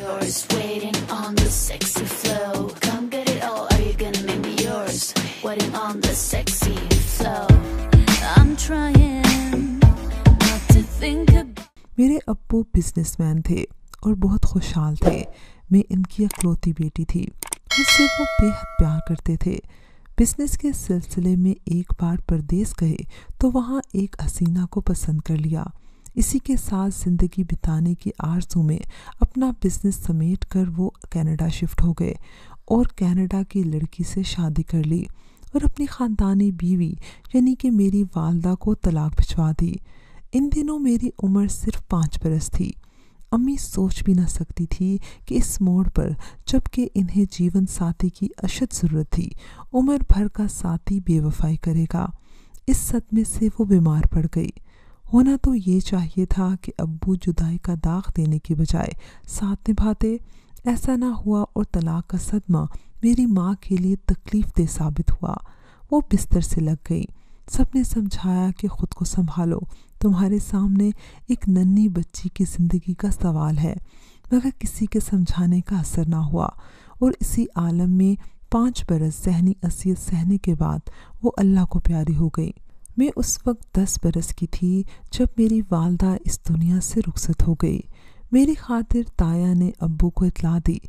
yours, waiting on the sexy flow. Come get it all, are you gonna make me yours? Waiting on the sexy flow. I'm trying not to think about. मेरे अब्बू businessman थे और बहुत खुशहाल थे। मैं इनकी इकलौती बेटी थी। मुझसे वो बेहद प्यार करते थे। बिजनेस के सिलसिले में एक बार परदेस गए तो वहाँ एक हसीना को पसंद कर लिया। इसी के साथ ज़िंदगी बिताने की आरज़ू में अपना बिजनेस समेट कर वो कनाडा शिफ्ट हो गए और कनाडा की लड़की से शादी कर ली और अपनी ख़ानदानी बीवी यानी कि मेरी वालदा को तलाक भिजवा दी। इन दिनों मेरी उम्र सिर्फ 5 बरस थी। अम्मी सोच भी न सकती थी कि इस मोड़ पर, जबकि इन्हें जीवन साथी की अशद ज़रूरत थी, उम्र भर का साथी बेवफाई करेगा। इस सदमे से वो बीमार पड़ गई। होना तो ये चाहिए था कि अब्बू जुदाई का दाग देने की बजाय साथ निभाते। ऐसा ना हुआ और तलाक का सदमा मेरी माँ के लिए तकलीफ दे साबित हुआ। वो बिस्तर से लग गई। सबने समझाया कि ख़ुद को संभालो, तुम्हारे सामने एक नन्ही बच्ची की ज़िंदगी का सवाल है, मगर किसी के समझाने का असर ना हुआ और इसी आलम में 5 बरस ज़हनी असियत सहने के बाद वो अल्लाह को प्यारी हो गई। मैं उस वक्त 10 बरस की थी जब मेरी वालदा इस दुनिया से रुखसत हो गई। मेरी खातिर ताया ने अब्बू को इत्तला दी।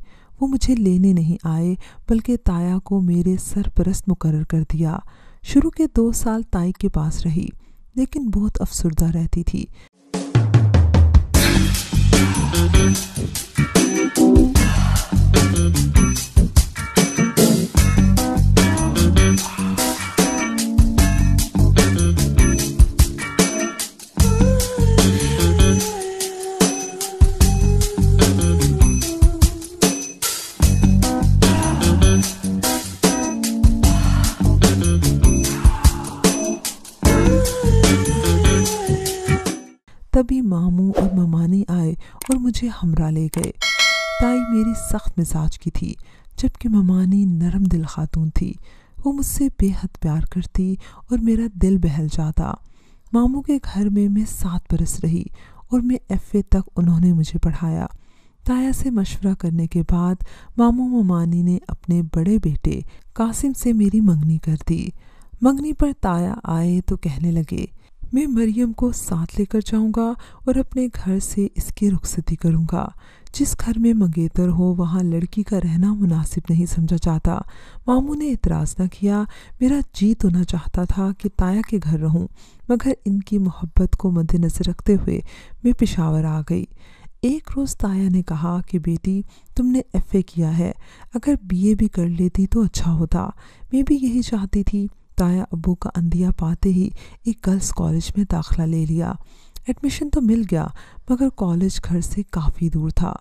वो मुझे लेने नहीं आए बल्कि ताया को मेरे सरपरस्त मुकर्रर कर दिया। शुरू के 2 साल ताई के पास रही, लेकिन बहुत अफसुर्दा रहती थी। तभी मामू और ममानी आए और मुझे हमरा ले गए। ताई मेरी सख्त मिजाज की थी, जबकि ममानी नरम दिल खातून थी। वो मुझसे बेहद प्यार करती और मेरा दिल बहल जाता। मामू के घर में मैं 7 बरस रही और मैं FA तक उन्होंने मुझे पढ़ाया। ताया से मशवरा करने के बाद मामू ममानी ने अपने बड़े बेटे कासिम से मेरी मंगनी कर दी। मंगनी पर ताया आए तो कहने लगे, मैं मरियम को साथ लेकर जाऊंगा और अपने घर से इसकी रुखसती करूंगा। जिस घर में मंगेतर हो वहाँ लड़की का रहना मुनासिब नहीं समझा जाता। मामू ने इतराज़ न किया। मेरा जी तो न चाहता था कि ताया के घर रहूं, मगर इनकी मोहब्बत को मद्देनज़र रखते हुए मैं पेशावर आ गई। एक रोज़ ताया ने कहा कि बेटी, तुमने FA किया है, अगर BA भी कर लेती तो अच्छा होता। मैं भी यही चाहती थी। ताया अब्बू का अंदिया पाते ही एक गर्ल्स कॉलेज में दाखिला ले लिया। एडमिशन तो मिल गया, मगर कॉलेज घर से काफ़ी दूर था।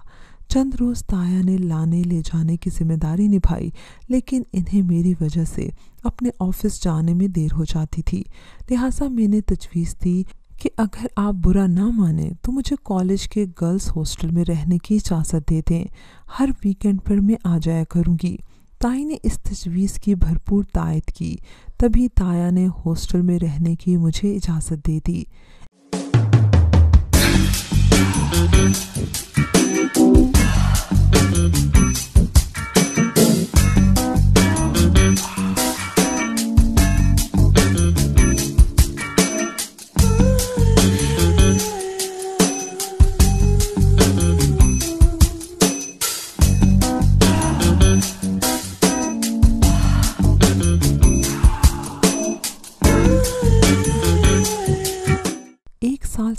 चंद रोज़ ताया ने लाने ले जाने की जिम्मेदारी निभाई, लेकिन इन्हें मेरी वजह से अपने ऑफिस जाने में देर हो जाती थी। लिहाजा मैंने तजवीज़ दी कि अगर आप बुरा ना माने तो मुझे कॉलेज के गर्ल्स हॉस्टल में रहने की इजाज़त दे दें। हर वीकेंड पर मैं आ जाया करूँगी। ताई ने इस तजवीज़ की भरपूर तायद की। तभी ताया ने हॉस्टल में रहने की मुझे इजाज़त दे दी।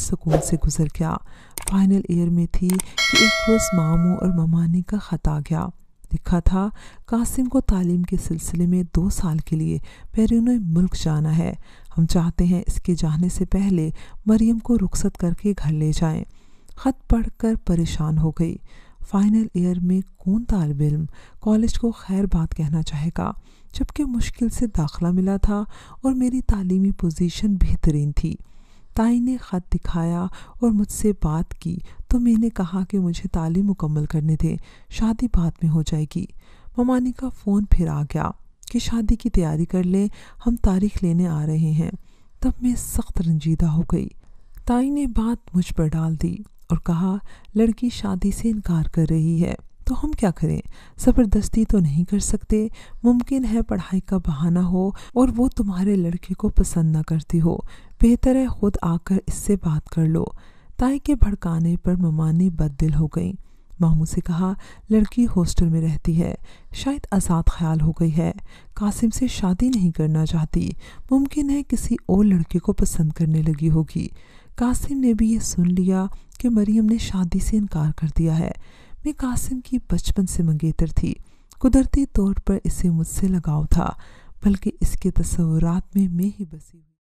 सुकून से गुजर गया। फाइनल ईयर में थी कि एक रोज़ मामू और ममानी का ख़त आ गया। लिखा था, कासिम को तालीम के सिलसिले में 2 साल के लिए बैरून मुल्क जाना है। हम चाहते हैं इसके जाने से पहले मरियम को रुखसत करके घर ले जाएं। ख़त पढ़कर परेशान हो गई। फाइनल ईयर में कौन तालिब इल्म कॉलेज को खैर बात कहना चाहेगा, जबकि मुश्किल से दाखिला मिला था और मेरी तालीमी पोजीशन बेहतरीन थी। ताई ने ख़त दिखाया और मुझसे बात की तो मैंने कहा कि मुझे तालीम मुकम्मल करने दें, शादी बाद में हो जाएगी। ममानी का फ़ोन फिर आ गया कि शादी की तैयारी कर लें, हम तारीख लेने आ रहे हैं। तब मैं सख्त रंजीदा हो गई। ताई ने बात मुझ पर डाल दी اور کہا لڑکی شادی سے انکار کر رہی ہے تو ہم کیا کریں؟ زبردستی تو نہیں کر سکتے، ممکن ہے پڑھائی کا بہانہ ہو اور وہ تمہارے لڑکے کو پسند نہ کرتی ہو، بہتر ہے خود آ کر اس سے بات کر لو۔ تائی کے بھڑکانے پر ممانی بد دل ہو گئیں۔ ماموں سے کہا لڑکی ہاسٹل میں رہتی ہے، شاید آزاد خیال ہو گئی ہے، قاسم سے شادی نہیں کرنا چاہتی، ممکن ہے کسی اور لڑکے کو پسند کرنے لگی ہوگی۔ قاسم نے بھی یہ سن لیا کہ مریم نے شادی سے انکار کر دیا ہے۔ میں قاسم کی بچپن سے منگیتر تھی، قدرتی طور پر اسے مجھ سے لگاؤ تھا، بلکہ اس کے تصورات میں ہی بسی ہوئی